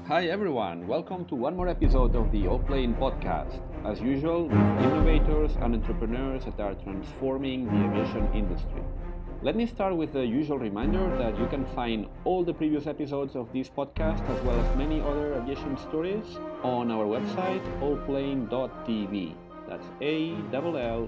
Hi everyone, welcome to one more episode of the Allplane podcast. As usual, with innovators and entrepreneurs that are transforming the aviation industry. Let me start with the usual reminder that you can find all the previous episodes of this podcast as well as many other aviation stories on our website, Allplane.tv. That's ALLPLANE.tv.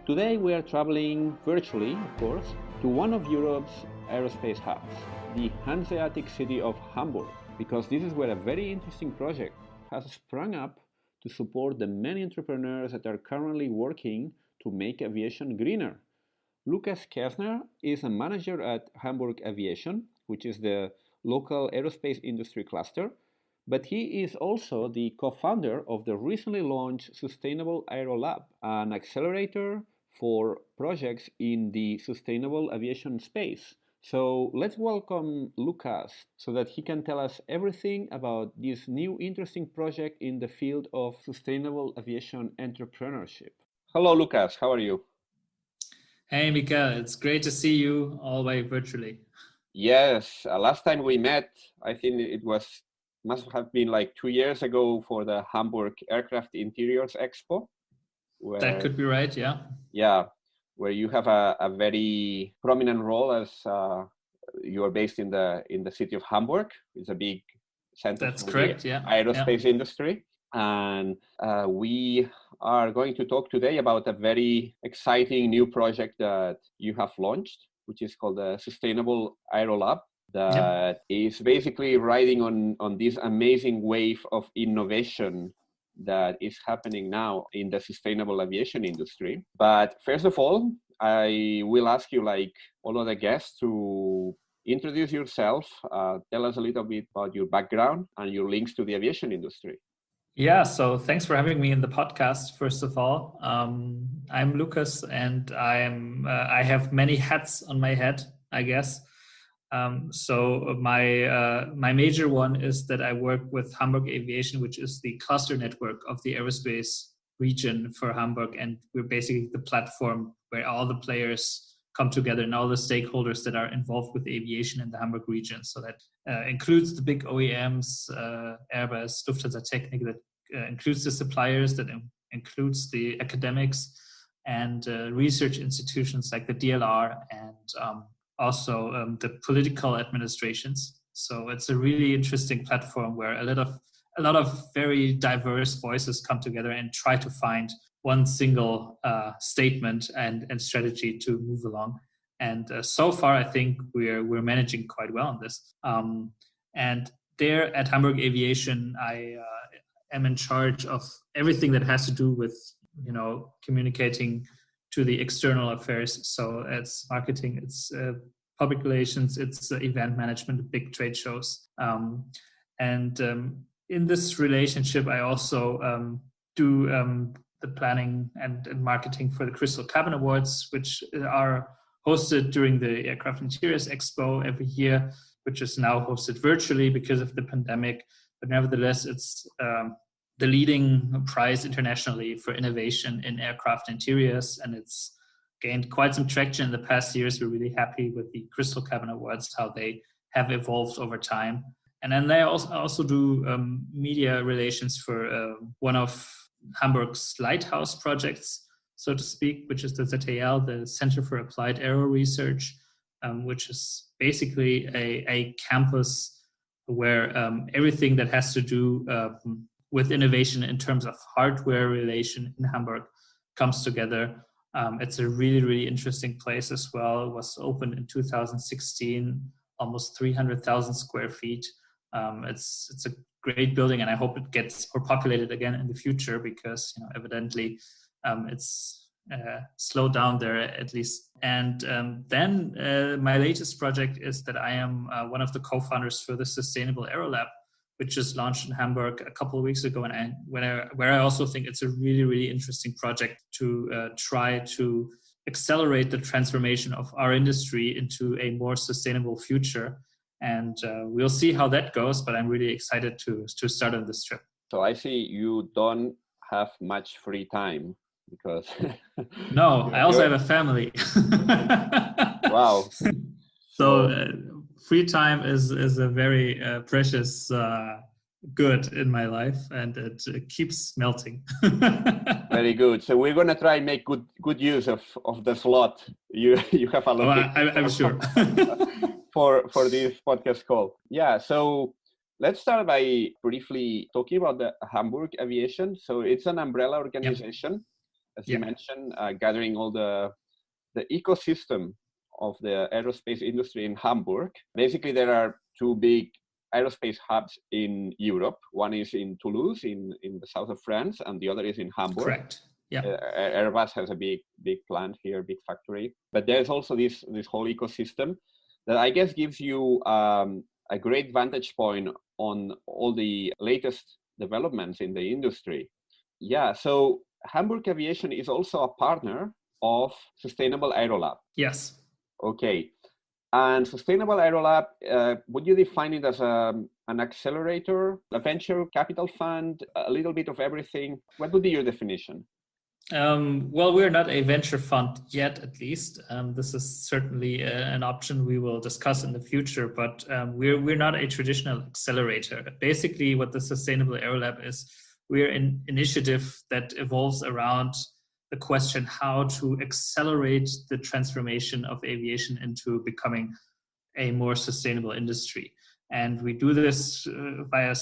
Today we are traveling virtually, of course, to one of Europe's aerospace hubs, the Hanseatic city of Hamburg, because this is where a very interesting project has sprung up to support the many entrepreneurs that are currently working to make aviation greener. Lukas Kaestner is a manager at Hamburg Aviation, which is the local aerospace industry cluster, but he is also the co-founder of the recently launched Sustainable Aero Lab, an accelerator for projects in the sustainable aviation space. So let's welcome Lukas so that he can tell us everything about this new interesting project in the field of sustainable aviation entrepreneurship. Hello, Lukas. How are you? Hey, Mikael. It's great to see you all the way virtually. Yes. Last time we met, I think must have been like 2 years ago for the Hamburg Aircraft Interiors Expo. That could be right, yeah. Yeah, where you have a very prominent role as you are based in the city of Hamburg. It's a big center That's for correct, the yeah. aerospace industry. And we are going to talk today about a very exciting new project that you have launched, which is called the Sustainable Aero Lab. That is basically riding on this amazing wave of innovation that is happening now in the sustainable aviation industry. But first of all, I will ask you, like all of the guests, to introduce yourself, tell us a little bit about your background and your links to the aviation industry. Yeah, so thanks for having me in the podcast, first of all. I'm Lukas, and I have many hats on my head, I guess. So my major one is that I work with Hamburg Aviation, which is the cluster network of the aerospace region for Hamburg, and we're basically the platform where all the players come together and all the stakeholders that are involved with aviation in the Hamburg region. So that includes the big OEMs, Airbus, Lufthansa Technik, that includes the suppliers, that includes the academics and research institutions like the DLR and also the political administrations. So it's a really interesting platform where a lot of very diverse voices come together and try to find one single statement and strategy to move along. And so far, I think we're managing quite well on this. And there at Hamburg Aviation, I am in charge of everything that has to do with communicating to the external affairs. So it's marketing, it's public relations, it's event management, big trade shows. And in this relationship, I also do the planning and marketing for the Crystal Cabin Awards, which are hosted during the Aircraft Interiors Expo every year, which is now hosted virtually because of the pandemic. But nevertheless, it's the leading prize internationally for innovation in aircraft interiors, and it's gained quite some traction in the past years. We're really happy with the Crystal Cabin Awards, how they have evolved over time. And then they also do media relations for one of Hamburg's lighthouse projects, so to speak, which is the ZAL, the Center for Applied Aero Research, which is basically a campus where everything that has to do with innovation in terms of hardware relation in Hamburg comes together. It's a really, really interesting place as well. It was opened in 2016, almost 300,000 square feet. It's a great building, and I hope it gets more populated again in the future because evidently it's slowed down there at least. And then my latest project is that I am one of the co-founders for the Sustainable Aero Lab, which just launched in Hamburg a couple of weeks ago, and where I also think it's a really, really interesting project to try to accelerate the transformation of our industry into a more sustainable future. And we'll see how that goes, but I'm really excited to start on this trip. So I see you don't have much free time because... No, I also have a family. Wow. So free time is a very precious good in my life, and it keeps melting. Very good. So we're going to try and make good use of the slot you have allocated. I'm sure. for this podcast call. Yeah. So let's start by briefly talking about the Hamburg Aviation. So it's an umbrella organization, as you mentioned, gathering all the ecosystem of the aerospace industry in Hamburg. Basically, there are two big aerospace hubs in Europe. One is in Toulouse, in the south of France, and the other is in Hamburg. Correct. Yeah. Airbus has a big plant here, big factory. But there's also this whole ecosystem that I guess gives you a great vantage point on all the latest developments in the industry. Yeah. So Hamburg Aviation is also a partner of Sustainable Aero Lab. Yes. Okay. And Sustainable Aero Lab, would you define it as an accelerator, a venture capital fund, a little bit of everything? What would be your definition? Well, we're not a venture fund yet, at least. This is certainly an option we will discuss in the future, but we're not a traditional accelerator. Basically, what the Sustainable Aero Lab is, we're an initiative that evolves around the question how to accelerate the transformation of aviation into becoming a more sustainable industry. And we do this via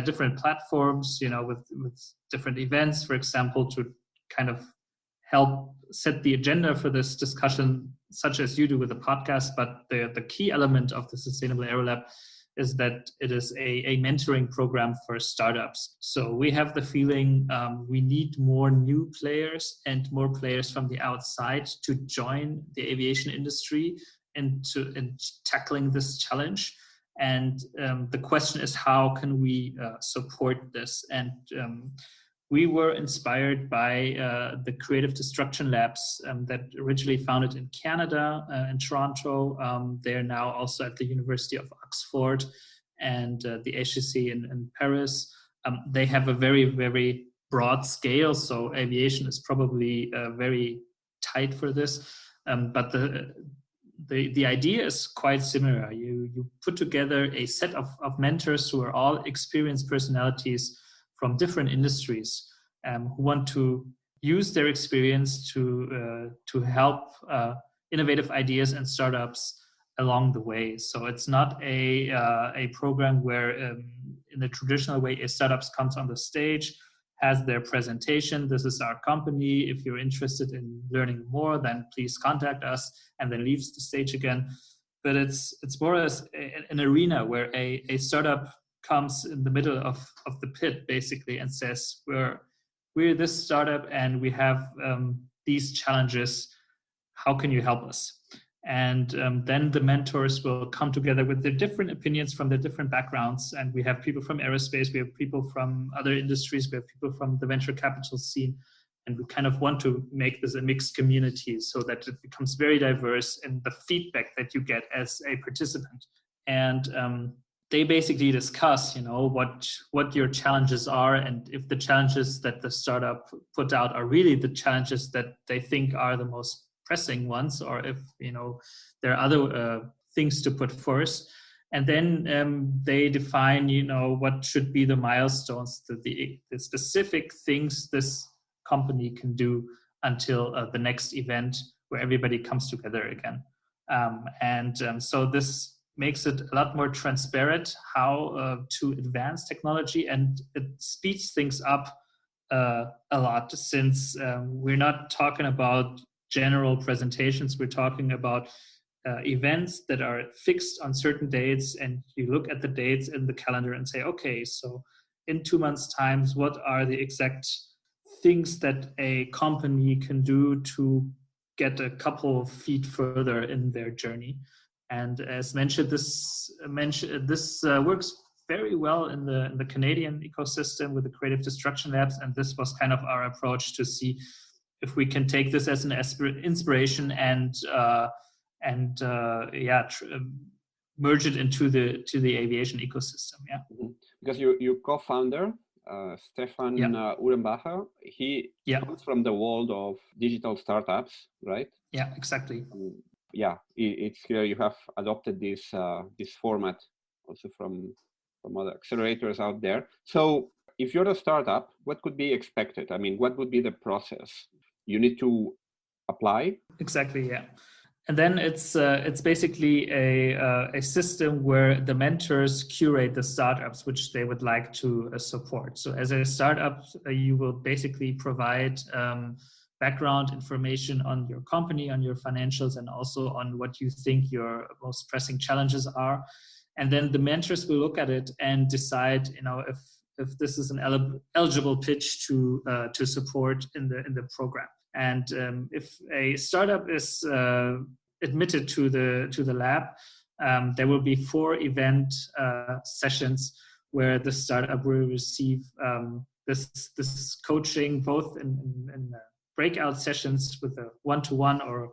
different platforms, with different events, for example, to kind of help set the agenda for this discussion, such as you do with the podcast. But the key element of the Sustainable Aero Lab is that it is a mentoring program for startups. So we have the feeling we need more new players and more players from the outside to join the aviation industry and tackling this challenge. And the question is, how can we support this? And we were inspired by the Creative Destruction Labs that originally founded in Canada, in Toronto. They're now also at the University of Oxford and the HEC in Paris. They have a very, very broad scale, so aviation is probably very tight for this. But the idea is quite similar. You put together a set of mentors who are all experienced personalities from different industries who want to use their experience to help innovative ideas and startups along the way. So it's not a program where in the traditional way a startup comes on the stage, has their presentation, this is our company, if you're interested in learning more, then please contact us, and then leaves the stage again. But it's more as an arena where a startup comes in the middle of the pit, basically, and says, we're this startup and we have these challenges. How can you help us? And then the mentors will come together with their different opinions from their different backgrounds. And we have people from aerospace, we have people from other industries, we have people from the venture capital scene. And we kind of want to make this a mixed community so that it becomes very diverse in the feedback that you get as a participant. And they basically discuss, what your challenges are, and if the challenges that the startup put out are really the challenges that they think are the most pressing ones, or if there are other things to put first. And then they define, what should be the milestones, the specific things this company can do until the next event where everybody comes together again. So this makes it a lot more transparent how to advance technology, and it speeds things up a lot, since we're not talking about general presentations. We're talking about events that are fixed on certain dates, and you look at the dates in the calendar and say, okay, so in 2 months' time, what are the exact things that a company can do to get a couple of feet further in their journey? And as mentioned, this works very well in the Canadian ecosystem with the Creative Destruction Labs, and this was kind of our approach to see if we can take this as an inspiration and merge it into the aviation ecosystem. Yeah, because your co-founder Stefan Uhrenbacher, he comes from the world of digital startups, right? Yeah, exactly. yeah, it's clear you have adopted this format also from other accelerators out there. So if you're a startup, what could be expected? I mean, what would be the process? You need to apply. Exactly, yeah. And then it's basically a system where the mentors curate the startups which they would like to support. So as a startup, you will basically provide background information on your company, on your financials, and also on what you think your most pressing challenges are. And then the mentors will look at it and decide, if this is an eligible pitch to support in the program. And if a startup is admitted to the lab, there will be 4 event sessions where the startup will receive this coaching, both in breakout sessions with a one-to-one or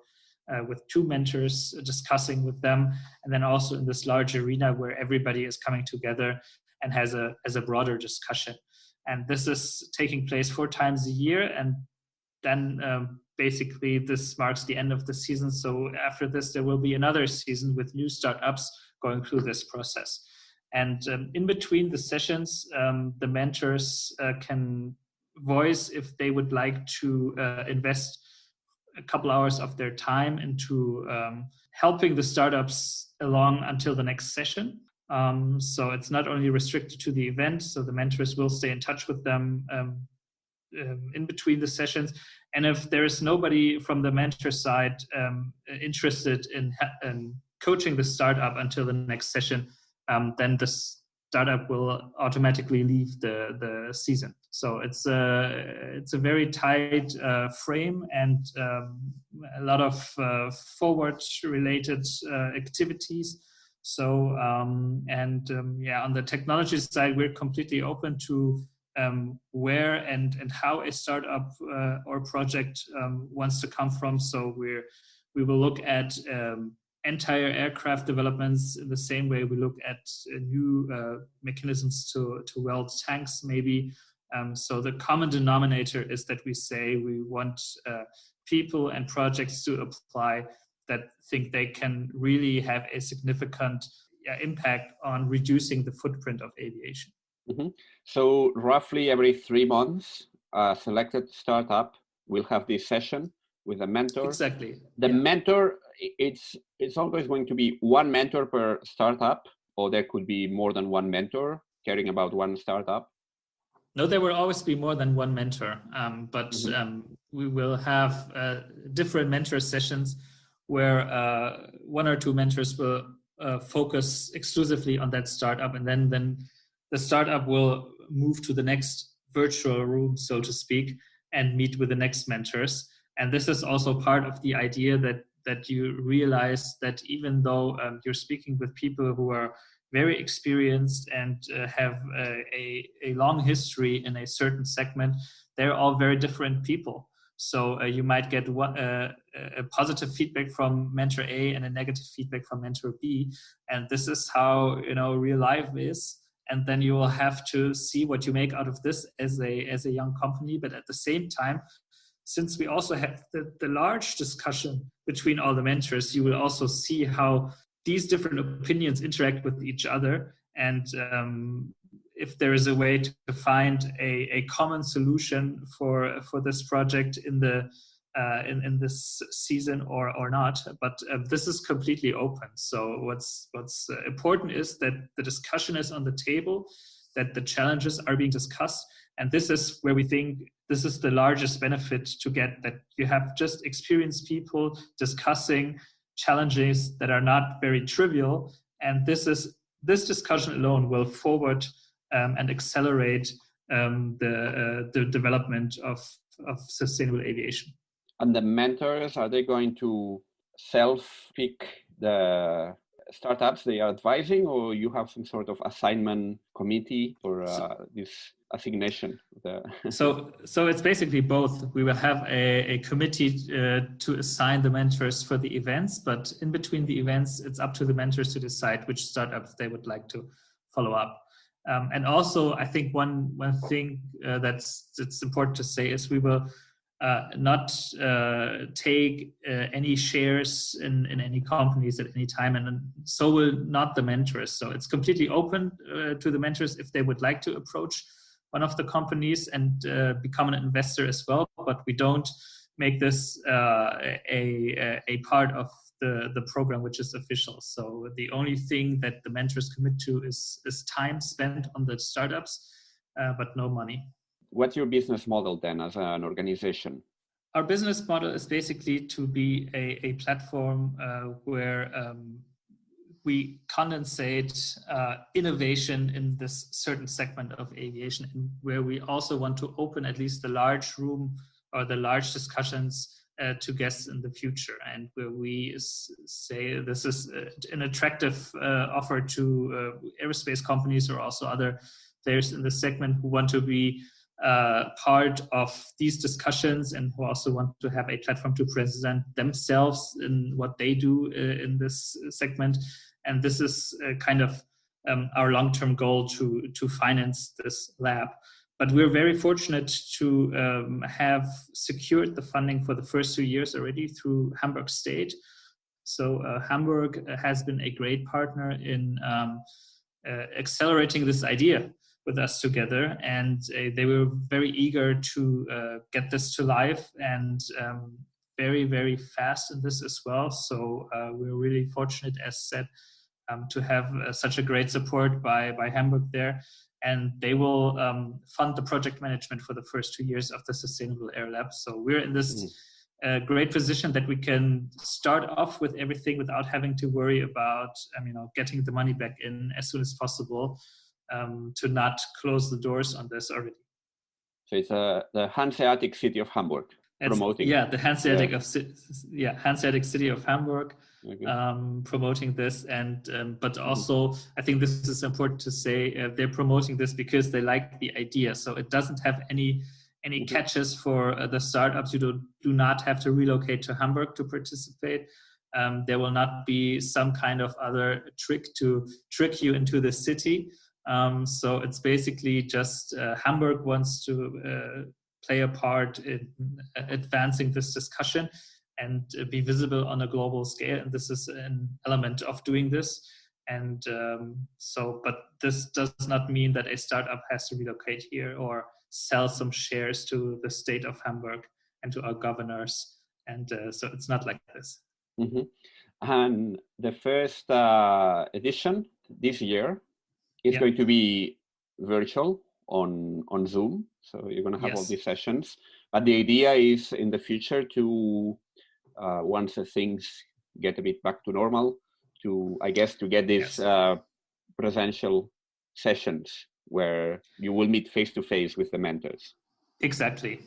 with 2 mentors discussing with them, and then also in this large arena where everybody is coming together and has a broader discussion. And this is taking place 4 times a year, and then basically this marks the end of the season. So after this, there will be another season with new startups going through this process. And in between the sessions, the mentors can voice if they would like to invest a couple hours of their time into helping the startups along until the next session. So it's not only restricted to the event, so the mentors will stay in touch with them in between the sessions. And if there is nobody from the mentor side interested in coaching the startup until the next session, then the startup will automatically leave the season. So it's a very tight frame and a lot of forward related activities. So on the technology side, we're completely open to where and how a startup or project wants to come from. So we will look at entire aircraft developments in the same way we look at new mechanisms to weld tanks, maybe. So the common denominator is that we say we want people and projects to apply that think they can really have a significant impact on reducing the footprint of aviation. Mm-hmm. So roughly every 3 months, a selected startup will have this session with a mentor. Exactly. The mentor, it's always going to be one mentor per startup, or there could be more than one mentor caring about one startup. No, there will always be more than one mentor, but we will have different mentor sessions where 1 or 2 mentors will focus exclusively on that startup, and then the startup will move to the next virtual room, so to speak, and meet with the next mentors. And this is also part of the idea that you realize that even though you're speaking with people who are very experienced and have a long history in a certain segment, they're all very different people. So you might get a positive feedback from mentor A and a negative feedback from mentor B. And this is how real life is. And then you will have to see what you make out of this as a young company. But at the same time, since we also have the large discussion between all the mentors, you will also see how these different opinions interact with each other. And if there is a way to find a common solution for this project in this season or not, but this is completely open. So what's important is that the discussion is on the table, that the challenges are being discussed, and this is where we think this is the largest benefit to get, that you have just experienced people discussing challenges that are not very trivial, and this discussion alone will forward and accelerate the development of sustainable aviation. And the mentors, are they going to self-pick the startups they are advising, or you have some sort of assignment committee for this assignation? So it's basically both. We will have a committee to assign the mentors for the events, but in between the events, it's up to the mentors to decide which startups they would like to follow up. And also, I think one thing that's important to say is we will not take any shares in any companies at any time, and so will not the mentors. So it's completely open to the mentors if they would like to approach one of the companies and become an investor as well. But we don't make this a part of the program, which is official. So the only thing that the mentors commit to is time spent on the startups, but no money. What's your business model then as an organization? Our business model is basically to be a platform where we condensate innovation in this certain segment of aviation, and where we also want to open at least the large room or the large discussions to guests in the future, and where we say this is an attractive offer to aerospace companies or also other players in the segment who want to be part of these discussions and who also want to have a platform to present themselves in what they do in this segment. And this is kind of our long-term goal to finance this lab. But we're very fortunate to have secured the funding for the first 2 years already through Hamburg State. So Hamburg has been a great partner in accelerating this idea with us together, and they were very eager to get this to life, and very, very fast in this as well. So we're really fortunate, as said, to have such a great support by Hamburg there. And they will fund the project management for the first 2 years of the Sustainable Aero Lab. So we're in this great position that we can start off with everything without having to worry about getting the money back in as soon as possible, to not close the doors on this already. So it's the Hanseatic city of Hamburg promoting. Yeah, the Hanseatic Hanseatic city of Hamburg. Okay. Promoting this, and but also I think this is important to say, they're promoting this because they like the idea. So it doesn't have any catches for the startups. You do not have to relocate to Hamburg to participate. There will not be some kind of other trick to trick you into the city. So it's basically just Hamburg wants to play a part in advancing this discussion and be visible on a global scale. And this is an element of doing this. And but this does not mean that a startup has to relocate here or sell some shares to the state of Hamburg and to our governors. And so it's not like this. Mm-hmm. And the first edition this year is going to be virtual on Zoom. So you're going to have all these sessions. But the idea is in the future to, once things get a bit back to normal, to get these presential sessions where you will meet face-to-face with the mentors. Exactly.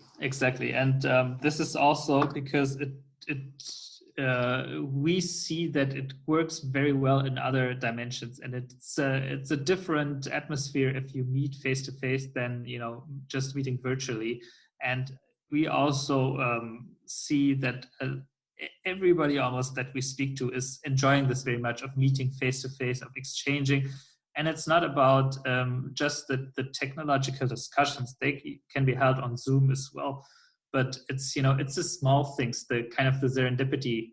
And this is also because we see that it works very well in other dimensions, and it's a different atmosphere if you meet face to face than just meeting virtually. And we also see that everybody almost that we speak to is enjoying this very much, of meeting face to face, of exchanging. And it's not about just the technological discussions. They can be held on Zoom as well. But it's the small things, the kind of the serendipity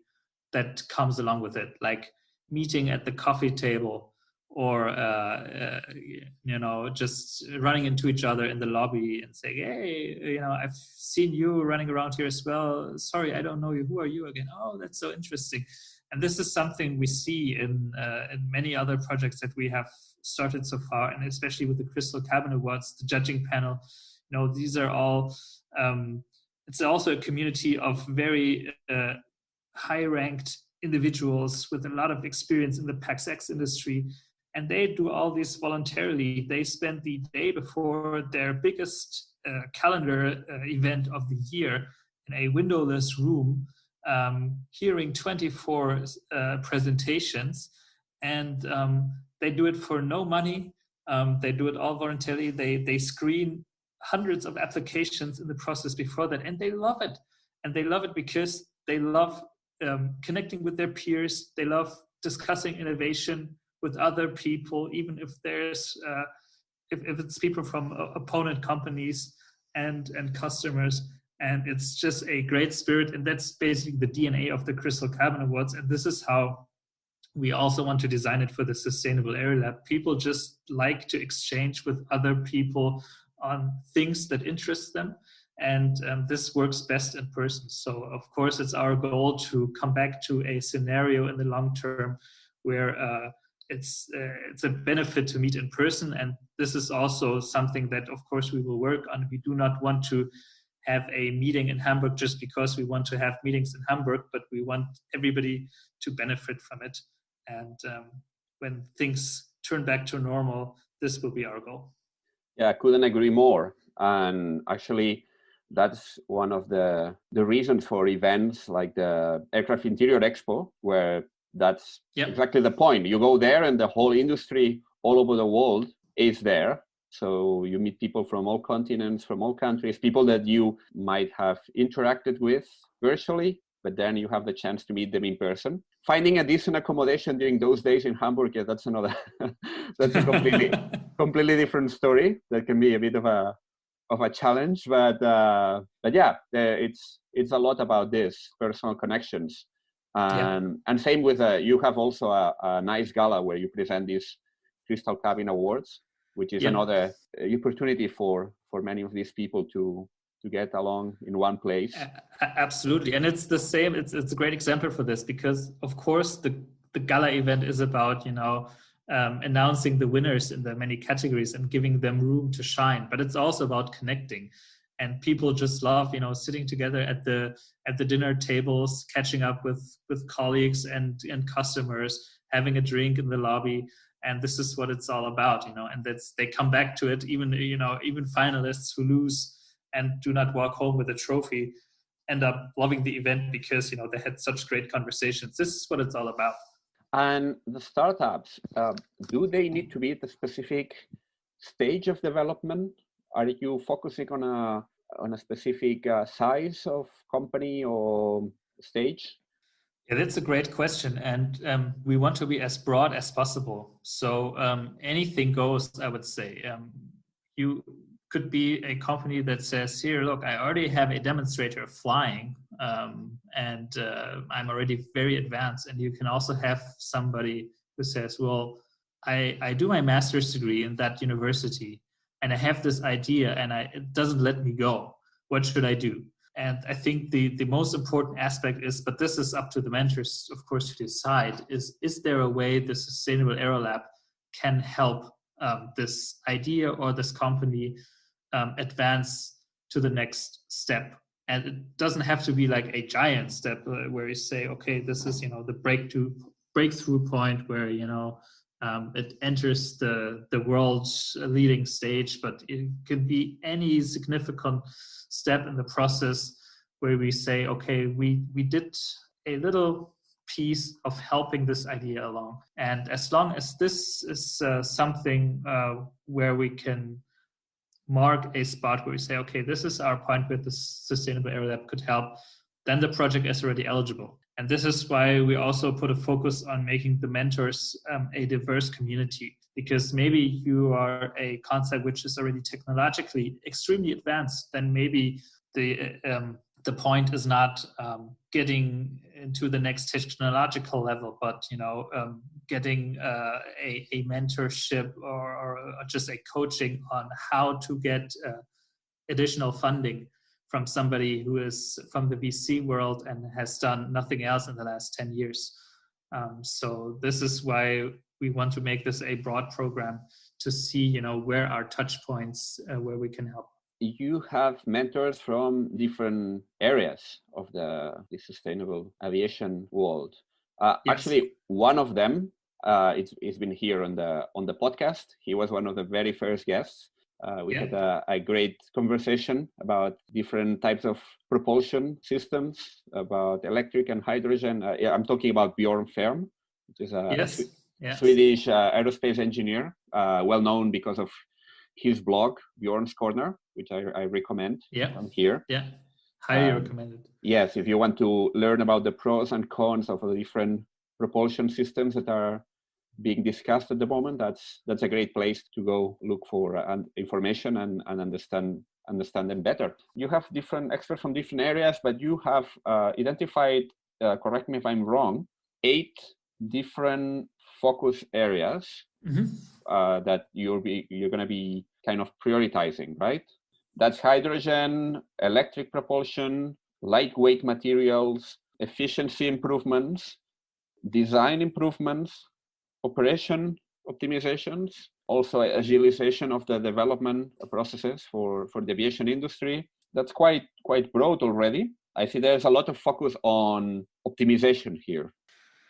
that comes along with it, like meeting at the coffee table, or just running into each other in the lobby and saying, hey, I've seen you running around here as well. Sorry, I don't know you. Who are you again? Oh, that's so interesting. And this is something we see in many other projects that we have started so far, and especially with the Crystal Cabin Awards, the judging panel. These are all. It's also a community of very high-ranked individuals with a lot of experience in the PAX-X industry, and they do all this voluntarily. They spend the day before their biggest calendar event of the year in a windowless room, hearing 24 presentations, and they do it for no money. They do it all voluntarily. They screen hundreds of applications in the process before that, and they love it. And they love it because they love connecting with their peers. They love discussing innovation with other people, even if there's if it's people from opponent companies and customers. And it's just a great spirit. And that's basically the DNA of the Crystal Cabin Awards. And this is how we also want to design it for the Sustainable Aero Lab. People just like to exchange with other people on things that interest them. And this works best in person. So, of course, it's our goal to come back to a scenario in the long term where it's a benefit to meet in person. And this is also something that, of course, we will work on. We do not want to have a meeting in Hamburg just because we want to have meetings in Hamburg, but we want everybody to benefit from it. And when things turn back to normal, this will be our goal. Yeah, I couldn't agree more. And actually, that's one of the reasons for events like the Aircraft Interior Expo, where that's exactly the point. You go there and the whole industry all over the world is there. So you meet people from all continents, from all countries, people that you might have interacted with virtually, but then you have the chance to meet them in person. Finding a decent accommodation during those days in Hamburg, yeah, that's another, that's a completely different story. That can be a bit of a challenge, but yeah, it's a lot about this personal connections, and same with you have also a nice gala where you present these Crystal Cabin Awards, which is another opportunity for many of these people to get along in one place. Absolutely. And it's the same. It's a great example for this because, of course, the gala event is about, announcing the winners in the many categories and giving them room to shine. But it's also about connecting. And people just love, sitting together at the dinner tables, catching up with colleagues and customers, having a drink in the lobby. And this is what it's all about, and they come back to it. Even finalists who lose and do not walk home with a trophy end up loving the event because, they had such great conversations. This is what it's all about. And the startups, do they need to be at a specific stage of development? Are you focusing on a specific size of company or stage? Yeah, that's a great question. And we want to be as broad as possible. So anything goes, I would say. You could be a company that says, here, look, I already have a demonstrator flying and I'm already very advanced. And you can also have somebody who says, well, I do my master's degree in that university and I have this idea and it doesn't let me go. What should I do? And I think the most important aspect is, but this is up to the mentors, of course, to decide, is there a way the Sustainable Aero Lab can help this idea or this company advance to the next step? And it doesn't have to be like a giant step where you say, okay, this is, the breakthrough point where, it enters the world's leading stage, but it could be any significant step in the process where we say, okay, we did a little piece of helping this idea along. And as long as this is something where we can mark a spot where we say, okay, this is our point where the Sustainable Aero Lab could help, then the project is already eligible. And this is why we also put a focus on making the mentors a diverse community, because maybe you are a concept which is already technologically extremely advanced, then maybe the point is not getting into the next technological level, but getting a mentorship or just a coaching on how to get additional funding from somebody who is from the VC world and has done nothing else in the last 10 years. So this is why we want to make this a broad program to see, where are touch points where we can help. You have mentors from different areas of the sustainable aviation world. Yes. Actually, one of them, it's been here on the podcast. He was one of the very first guests. We had a great conversation about different types of propulsion systems, about electric and hydrogen. I'm talking about Bjorn Ferm, which is a Swedish aerospace engineer, well known because of his blog, Bjorn's Corner, which I recommend from here. Yeah, highly recommended. Yes, if you want to learn about the pros and cons of the different propulsion systems that are being discussed at the moment, that's a great place to go look for information and understand understand them better. You have different experts from different areas, but you have identified, correct me if I'm wrong, 8 different focus areas that you're going to be kind of prioritizing, right? That's hydrogen, electric propulsion, lightweight materials, efficiency improvements, design improvements, operation optimizations, also agilization of the development processes for the aviation industry. That's quite broad already. I see there's a lot of focus on optimization here.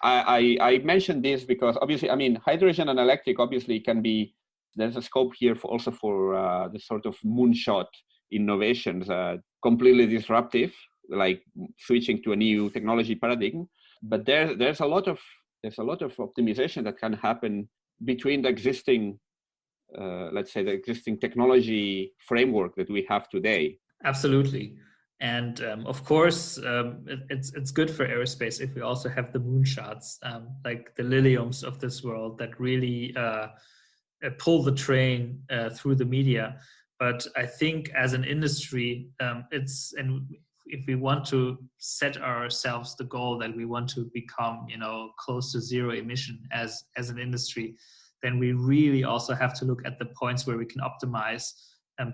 I mentioned this because obviously, hydrogen and electric obviously can be, there's a scope here for the sort of moonshot innovations, completely disruptive, like switching to a new technology paradigm. But there's a lot of optimization that can happen between the existing, let's say, the existing technology framework that we have today. Absolutely. And of course, it's good for aerospace if we also have the moonshots, like the Liliums of this world that really pull the train through the media. But I think as an industry, if we want to set ourselves the goal that we want to become, close to zero emission as an industry, then we really also have to look at the points where we can optimize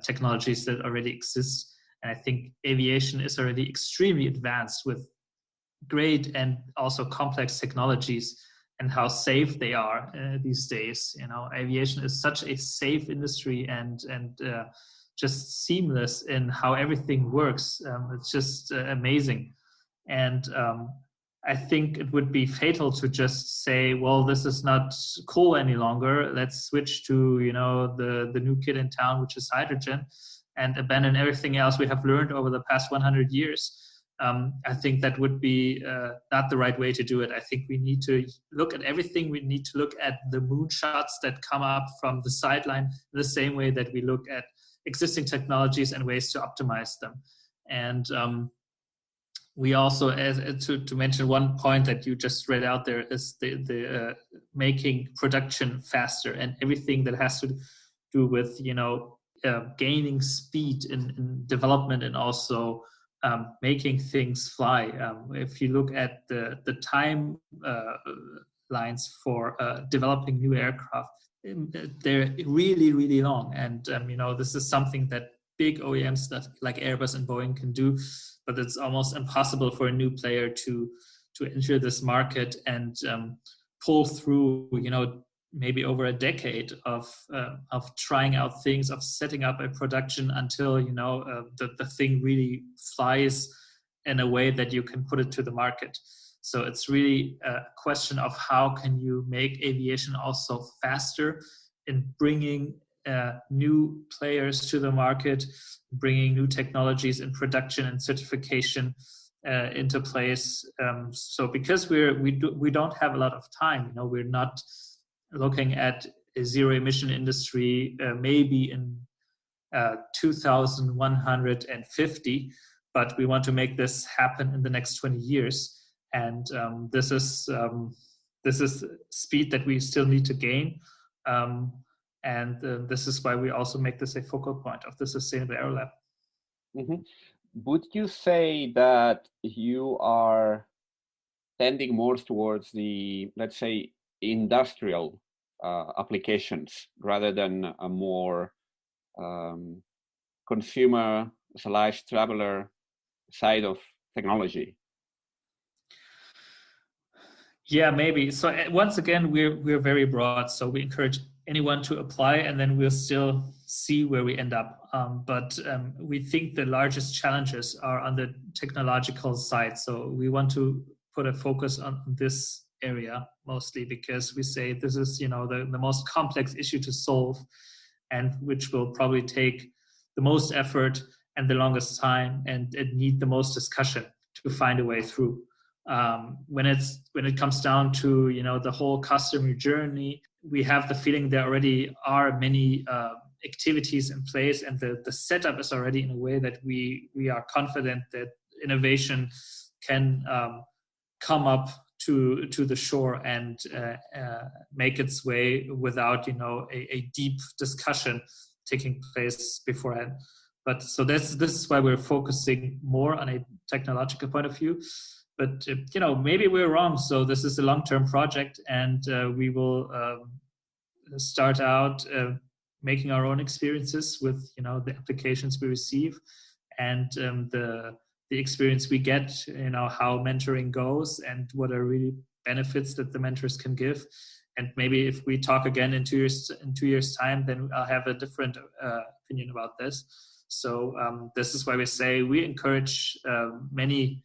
technologies that already exist. And I think aviation is already extremely advanced with great and also complex technologies and how safe they are these days. Aviation is such a safe industry and just seamless in how everything works. It's just amazing. And I think it would be fatal to just say, well, this is not cool any longer. Let's switch to, the new kid in town, which is hydrogen, and abandon everything else we have learned over the past 100 years. I think that would be not the right way to do it. I think we need to look at everything. We need to look at the moonshots that come up from the sideline in the same way that we look at existing technologies and ways to optimize them. And we also, to mention one point that you just read out there, is the making production faster and everything that has to do with, gaining speed in development and also making things fly. If you look at the time lines for developing new aircraft, they're really, really long. And, this is something that big OEMs like Airbus and Boeing can do, but it's almost impossible for a new player to enter this market and pull through, maybe over a decade of trying out things, of setting up a production until, the thing really flies in a way that you can put it to the market. So it's really a question of how can you make aviation also faster in bringing new players to the market, bringing new technologies in production and certification into place. So because we don't have a lot of time, we're not looking at a zero emission industry maybe in 2150, but we want to make this happen in the next 20 years. And this is speed that we still need to gain. And this is why we also make this a focal point of the Sustainable Aero Lab. Mm-hmm. Would you say that you are tending more towards the, let's say, industrial applications rather than a more consumer/traveler side of technology? Yeah, maybe. So once again, we're very broad. So we encourage anyone to apply, and then we'll still see where we end up. But we think the largest challenges are on the technological side. So we want to put a focus on this area mostly because we say this is, the most complex issue to solve, and which will probably take the most effort and the longest time, and it need the most discussion to find a way through. When it comes down to the whole customer journey, we have the feeling there already are many activities in place, and the setup is already in a way that we are confident that innovation can come up to the shore and make its way without a deep discussion taking place beforehand. But so this is why we're focusing more on a technological point of view. But maybe we're wrong. So this is a long-term project, and we will start out making our own experiences with the applications we receive, and the experience we get, how mentoring goes and what are really benefits that the mentors can give. And maybe if we talk again in 2 years time, then I'll have a different opinion about this. So this is why we say we encourage many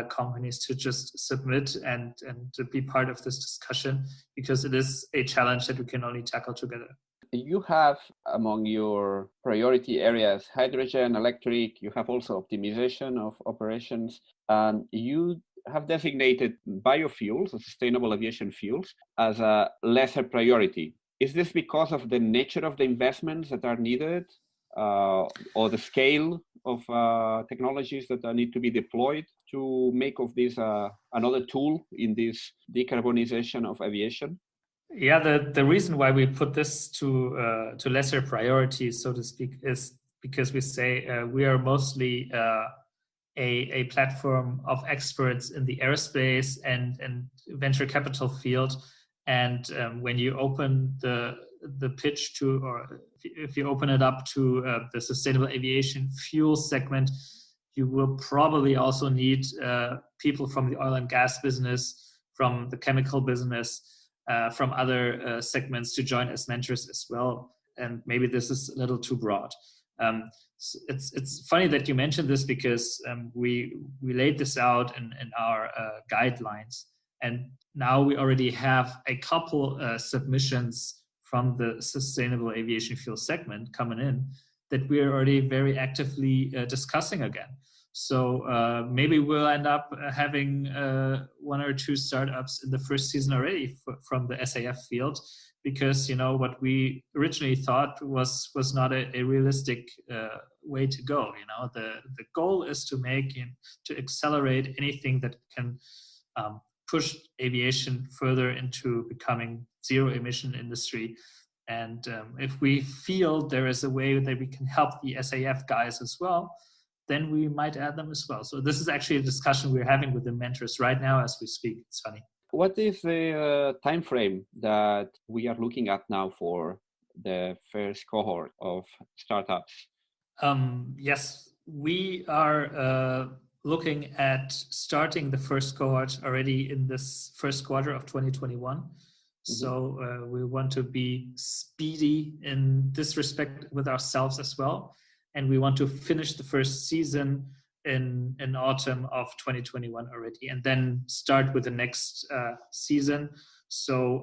companies to just submit and to be part of this discussion, because it is a challenge that we can only tackle together. You have among your priority areas hydrogen, electric, you have also optimization of operations, and you have designated biofuels or sustainable aviation fuels as a lesser priority. Is this because of the nature of the investments that are needed or the scale of technologies that need to be deployed to make of this another tool in this decarbonization of aviation? Yeah, the reason why we put this to lesser priorities, so to speak, is because we say we are mostly a platform of experts in the aerospace and venture capital field. And when you open the pitch to, or if you open it up to the sustainable aviation fuel segment, you will probably also need people from the oil and gas business, from the chemical business, from other segments to join as mentors as well. And maybe this is a little too broad. It's funny that you mentioned this, because we laid this out in our guidelines, and now we already have a couple submissions from the sustainable aviation fuel segment coming in that we are already very actively discussing again. So maybe we'll end up having 1 or 2 startups in the first season already from the SAF field, because what we originally thought was not a realistic way to go. The goal is to accelerate anything that can push aviation further into becoming zero emission industry. And if we feel there is a way that we can help the SAF guys as well, then we might add them as well. So this is actually a discussion we're having with the mentors right now as we speak. It's funny. What is the time frame that we are looking at now for the first cohort of startups? Yes, we are looking at starting the first cohort already in this first quarter of 2021. Mm-hmm. So we want to be speedy in this respect with ourselves as well. And we want to finish the first season in autumn of 2021 already, and then start with the next season. So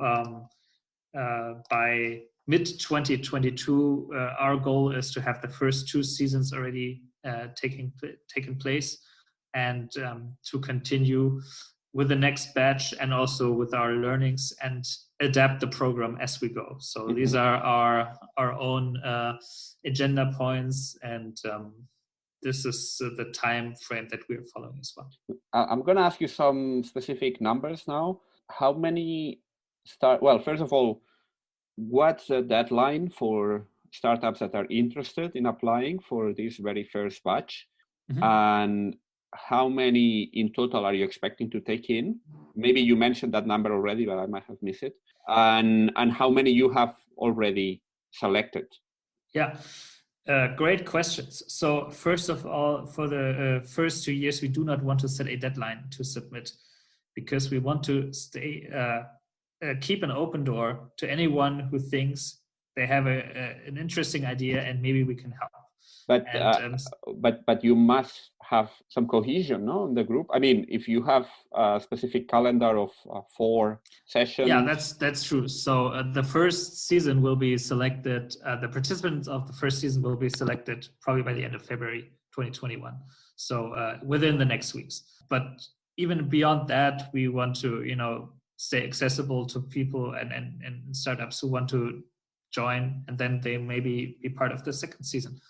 by mid-2022, our goal is to have the first 2 seasons already taken place, and to continue with the next batch, and also with our learnings, and adapt the program as we go. So mm-hmm. These are our own agenda points, and this is the time frame that we're following as well. I'm going to ask you some specific numbers now. How many first of all, what's the deadline for startups that are interested in applying for this very first batch? Mm-hmm. And how many in total are you expecting to take in? Maybe you mentioned that number already, but I might have missed it. And how many you have already selected? Yeah, great questions. So first of all, for the first 2 years, we do not want to set a deadline to submit, because we want to keep an open door to anyone who thinks they have an interesting idea and maybe we can help. But you must have some cohesion, no, in the group. I mean, if you have a specific calendar of 4 sessions. Yeah, that's true. So the first season will be selected. The participants of the first season will be selected probably by the end of February 2021. So within the next weeks. But even beyond that, we want to stay accessible to people and startups who want to join, and then they maybe be part of the second season.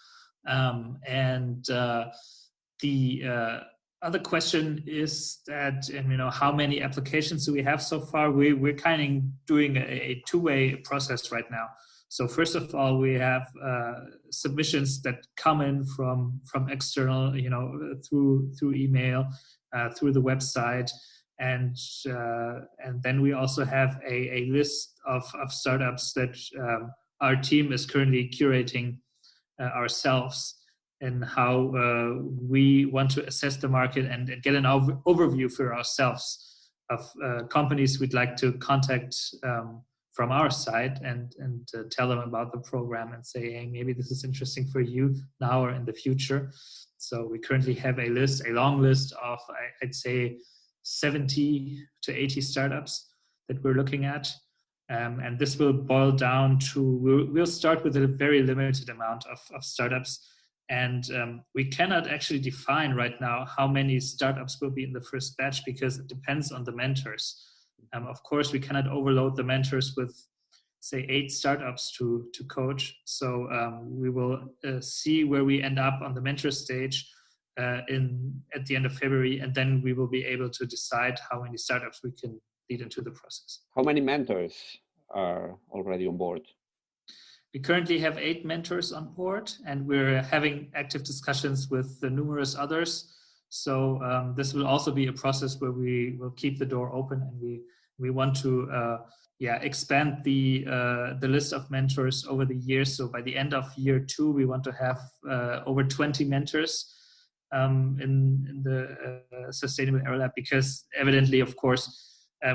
The other question is that, how many applications do we have so far? We're kind of doing a 2-way process right now. So first of all, we have submissions that come in from external, through email, through the website, and then we also have a list of startups that our team is currently curating ourselves, and how we want to assess the market and get an overview for ourselves of companies we'd like to contact from our side, and tell them about the program and say, hey, maybe this is interesting for you now or in the future. So we currently have a long list of, I'd say, 70 to 80 startups that we're looking at. And this will boil down to, we'll start with a very limited amount of startups. And we cannot actually define right now how many startups will be in the first batch, because it depends on the mentors. Of course, we cannot overload the mentors with, say, 8 startups to coach. So we will see where we end up on the mentor stage at the end of February, and then we will be able to decide how many startups we can lead into the process. How many mentors are already on board? We currently have 8 mentors on board, and we're having active discussions with the numerous others. So this will also be a process where we will keep the door open, and we want to expand the list of mentors over the years. So by the end of year 2, we want to have over 20 mentors in the Sustainable Aero Lab, because evidently, of course,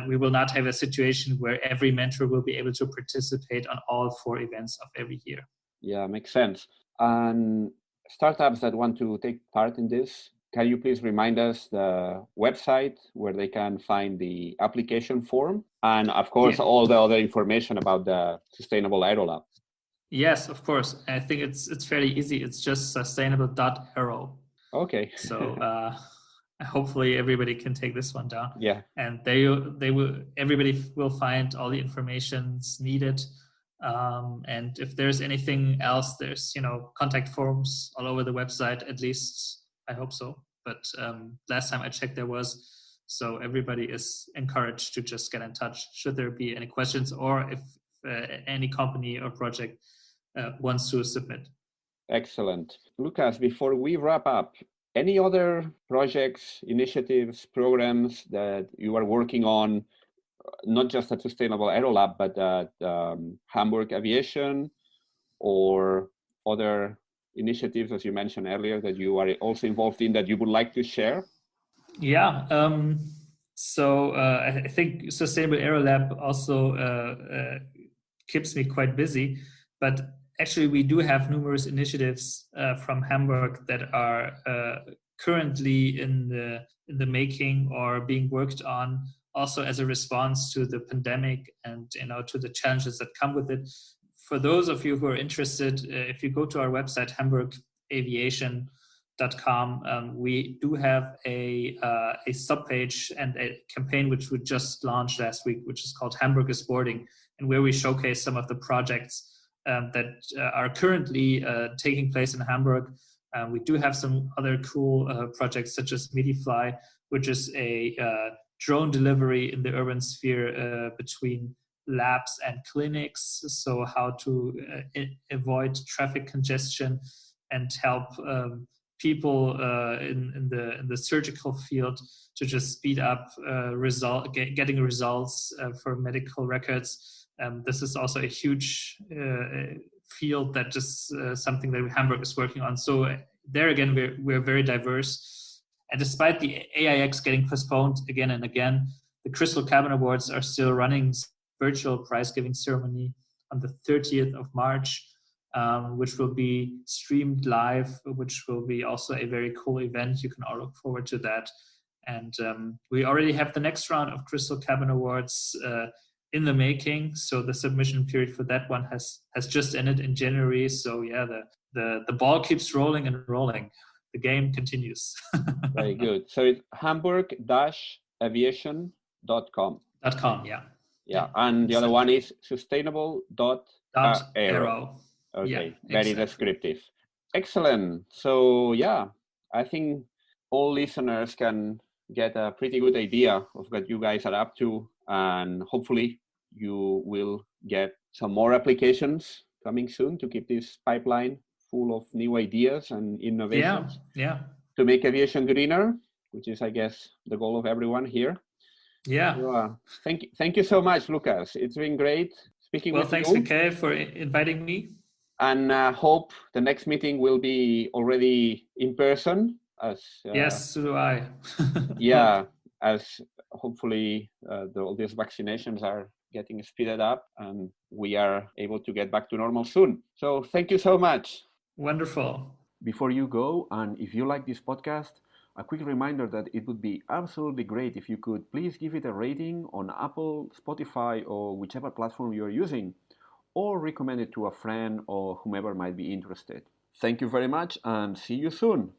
we will not have a situation where every mentor will be able to participate on all 4 events of every year. Yeah, makes sense. And startups that want to take part in this, can you please remind us the website where they can find the application form? And of course, all the other information about the Sustainable Aero Lab. Yes, of course. I think it's fairly easy. It's just sustainable.aero. Okay. So hopefully everybody can take this one down. Yeah. And everybody will find all the informations needed. And if there's anything else, there's contact forms all over the website. At least I hope so. But last time I checked, there was. So everybody is encouraged to just get in touch should there be any questions, or if any company or project wants to submit. Excellent. Lukas, before we wrap up, any other projects, initiatives, programs that you are working on, not just at Sustainable Aero Lab, but at Hamburg Aviation, or other initiatives, as you mentioned earlier, that you are also involved in that you would like to share? Yeah. So I think Sustainable Aero Lab also keeps me quite busy, but actually we do have numerous initiatives from Hamburg that are currently in the making or being worked on, also as a response to the pandemic and to the challenges that come with it. For those of you who are interested, if you go to our website, Hamburg-aviation.com, we do have a subpage and a campaign which we just launched last week, which is called Hamburg is Boarding, and where we showcase some of the projects that are currently taking place in Hamburg. We do have some other cool projects, such as MediFly, which is a drone delivery in the urban sphere between labs and clinics. So how to avoid traffic congestion and help people in the surgical field to just speed up getting results for medical records. This is also a huge field that is something that Hamburg is working on. So there again, we're very diverse. And despite the AIX getting postponed again and again, the Crystal Cabin Awards are still running virtual prize-giving ceremony on the 30th of March, which will be streamed live, which will be also a very cool event. You can all look forward to that. And we already have the next round of Crystal Cabin Awards in the making. So the submission period for that one has just ended in January. So yeah, the ball keeps rolling and rolling. The game continues. Very good. So it's hamburg-aviation.com. .com, yeah. Yeah, and the other one is sustainable.aero. Okay, yeah, very descriptive. Excellent. So yeah, I think all listeners can get a pretty good idea of what you guys are up to, and hopefully you will get some more applications coming soon to keep this pipeline full of new ideas and innovations. Yeah. To make aviation greener, which is, I guess, the goal of everyone here. Yeah. So, thank you so much, Lukas. It's been great speaking with you. Well, thanks, Mikhail, for inviting me. And hope the next meeting will be already in person. Yes, so do I. Yeah, as hopefully all these vaccinations are getting speeded up and we are able to get back to normal soon. So thank you so much. Wonderful. Before you go, and if you like this podcast, a quick reminder that it would be absolutely great if you could please give it a rating on Apple, Spotify, or whichever platform you're using, or recommend it to a friend or whomever might be interested. Thank you very much and see you soon.